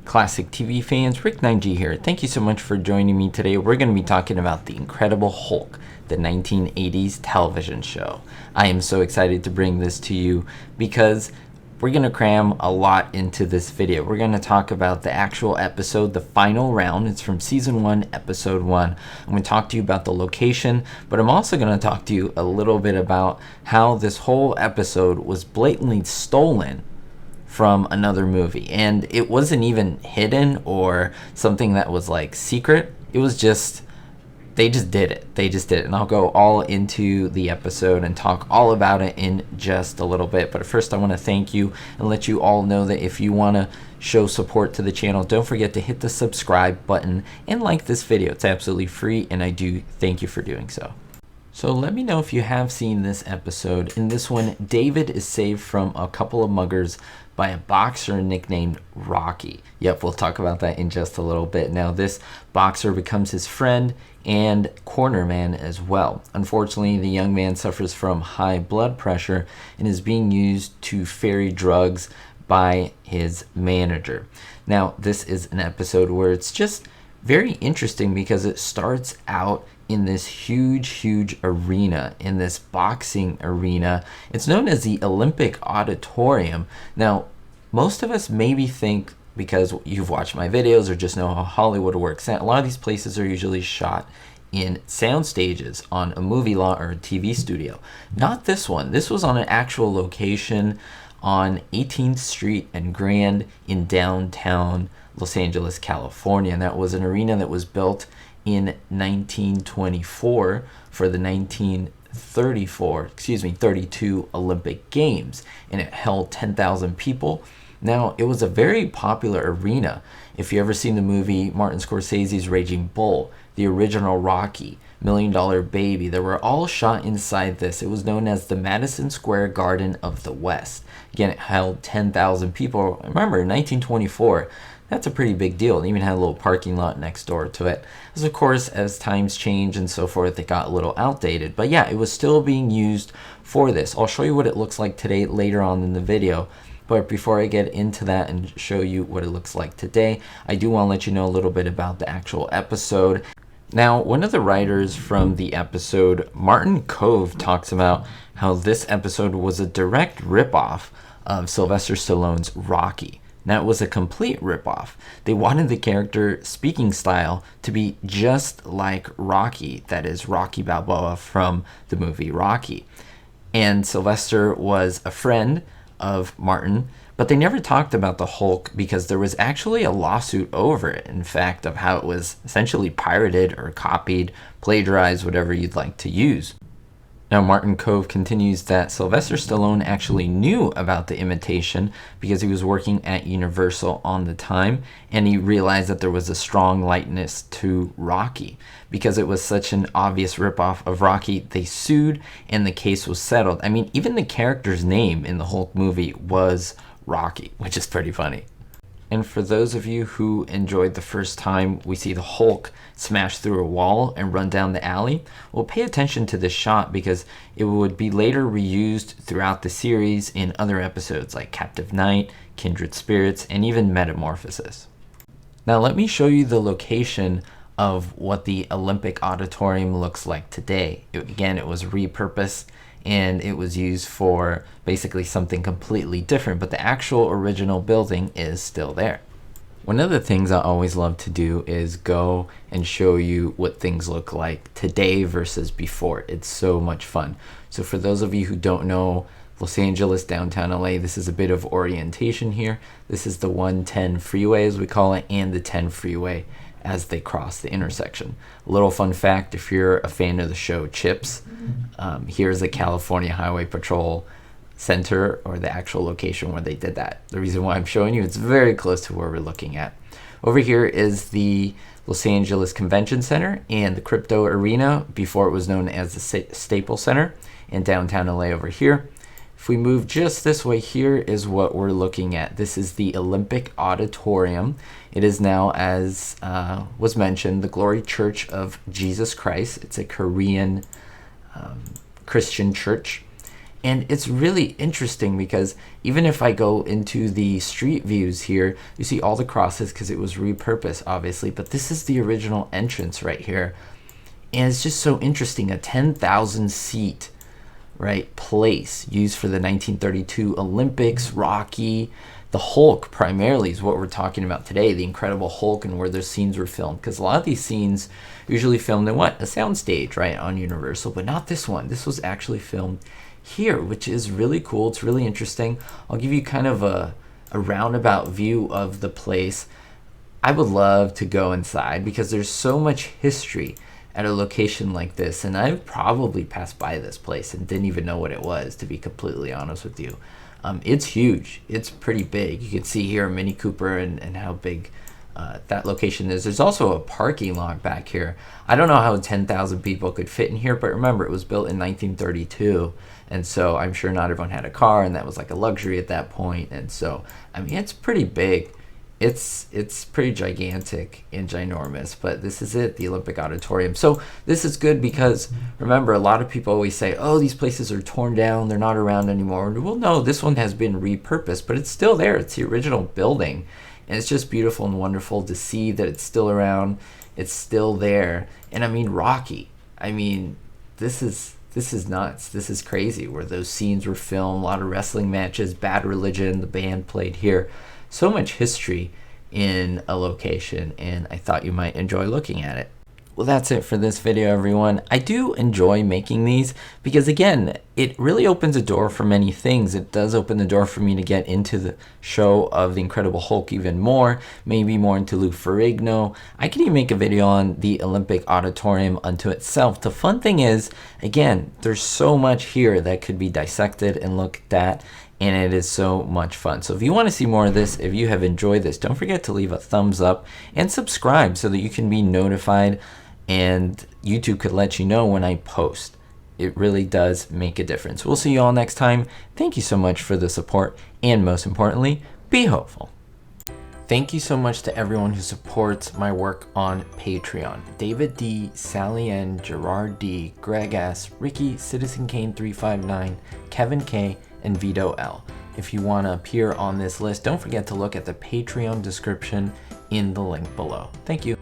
Classic TV fans, Rick 9G here. Thank you so much for joining me today. We're going to be talking about The Incredible Hulk, the 1980s television show. I am so excited to bring this to you because we're going to cram a lot into this video. We're going to talk about the actual episode, the final round. It's from season 1, episode 1. I'm going to talk to you about the location, but I'm also going to talk to you a little bit about how this whole episode was blatantly stolen from another movie, and it wasn't even hidden or something that was like secret. It was just they just did it, and I'll go all into the episode and talk all about it in just a little bit. But first I want to thank you and let you all know that if you want to show support to the channel, don't forget to hit the subscribe button and like this video. It's absolutely free, and I do thank you for doing so. So let me know if you have seen this episode. In this one, David is saved from a couple of muggers by a boxer nicknamed Rocky. Yep, we'll talk about that in just a little bit. Now, this boxer becomes his friend and corner man as well. Unfortunately, the young man suffers from high blood pressure and is being used to ferry drugs by his manager. Now, this is an episode where it's just very interesting because it starts out in this huge arena, in this boxing arena. It's known as the Olympic Auditorium. Now, most of us maybe think, because you've watched my videos or just know how Hollywood works, that a lot of these places are usually shot in sound stages on a movie lot or a TV studio. Not this one. This was on an actual location on 18th Street and Grand in downtown Los Angeles, California. And that was an arena that was built in 1924 for the 32 Olympic Games, and it held 10,000 people. Now, it was a very popular arena. If you ever seen the movie Martin Scorsese's Raging Bull, the original Rocky, Million Dollar Baby, they were all shot inside this. It was known as the Madison Square Garden of the West. Again, it held 10,000 people. Remember, in 1924, that's a pretty big deal. It even had a little parking lot next door to it. As of course, as times change and so forth, it got a little outdated. But yeah, it was still being used for this. I'll show you what it looks like today later on in the video. But before I get into that and show you what it looks like today, I do want to let you know a little bit about the actual episode. Now, one of the writers from the episode, Martin Kove, talks about how this episode was a direct ripoff of Sylvester Stallone's Rocky. Now, it was a complete ripoff. They wanted the character speaking style to be just like Rocky, that is Rocky Balboa from the movie Rocky. And Sylvester was a friend of Martin, but they never talked about the Hulk because there was actually a lawsuit over it, in fact, of how it was essentially pirated or copied, plagiarized, whatever you'd like to use. Now, Martin Kove continues that Sylvester Stallone actually knew about the imitation because he was working at Universal on the time, and he realized that there was a strong likeness to Rocky. Because it was such an obvious ripoff of Rocky, they sued and the case was settled. I mean, even the character's name in the Hulk movie was Rocky, which is pretty funny. And for those of you who enjoyed the first time we see the Hulk smash through a wall and run down the alley, well, pay attention to this shot because it would be later reused throughout the series in other episodes like Captive Knight, Kindred Spirits, and even Metamorphosis. Now let me show you the location of what the Olympic Auditorium looks like today. Again, it was repurposed and it was used for basically something completely different, but the actual original building is still there. One of the things I always love to do is go and show you what things look like today versus before. It's so much fun. So for those of you who don't know Los Angeles, downtown LA, this is a bit of orientation here. This is the 110 freeway, as we call it, and the 10 freeway as they cross the intersection. A little fun fact, if you're a fan of the show Chips, here's the California Highway Patrol Center, or the actual location where they did that. The reason why I'm showing you, it's very close to where we're looking at. Over here is the Los Angeles Convention Center and the Crypto Arena, before it was known as the Staples Center, and downtown LA over here. If we move just this way, here is what we're looking at. This is the Olympic Auditorium. It is now, as was mentioned, the Glory Church of Jesus Christ. It's a Korean Christian church. And it's really interesting because even if I go into the street views here, you see all the crosses because it was repurposed, obviously, but this is the original entrance right here. And it's just so interesting, a 10,000 seat, right, place used for the 1932 Olympics. Rocky, the Hulk primarily is what we're talking about today, the Incredible Hulk, and where those scenes were filmed, because a lot of these scenes usually filmed in what, a soundstage, right, on Universal, but not this one. This was actually filmed here, which is really cool. It's really interesting. I'll give you kind of a roundabout view of the place. I would love to go inside because there's so much history at a location like this, and I've probably passed by this place and didn't even know what it was, to be completely honest with you. It's huge. It's pretty big. You can see here a Mini Cooper and how big that location is. There's also a parking lot back here. I don't know how 10,000 people could fit in here, but remember, it was built in 1932, and so I'm sure not everyone had a car, and that was like a luxury at that point. And so, I mean, it's pretty big. It's pretty gigantic and ginormous, but this is it, the Olympic Auditorium. So this is good because, remember, a lot of people always say, oh, these places are torn down, they're not around anymore. Well, no, this one has been repurposed, but it's still there. It's the original building, and it's just beautiful and wonderful to see that it's still around. It's still there. And I mean, Rocky, I mean, this is nuts. This is crazy where those scenes were filmed, a lot of wrestling matches, Bad Religion, the band played here. So much history in a location, and I thought you might enjoy looking at it. Well, that's it for this video, everyone. I do enjoy making these because, again, it really opens a door for many things. It does open the door for me to get into the show of the Incredible Hulk even more, maybe more into Lou Ferrigno. I could even make a video on the Olympic Auditorium unto itself. The fun thing is, again, there's so much here that could be dissected and looked at, and it is so much fun. So if you want to see more of this, if you have enjoyed this, don't forget to leave a thumbs up and subscribe so that you can be notified and YouTube could let you know when I post. It really does make a difference. We'll see you all next time. Thank you so much for the support, and most importantly, be hopeful. Thank you so much to everyone who supports my work on Patreon. David D, Sally N, Gerard D, Greg S, Ricky, Citizen Kane 359, Kevin K, and Vito L. If you want to appear on this list, don't forget to look at the Patreon description in the link below. Thank you.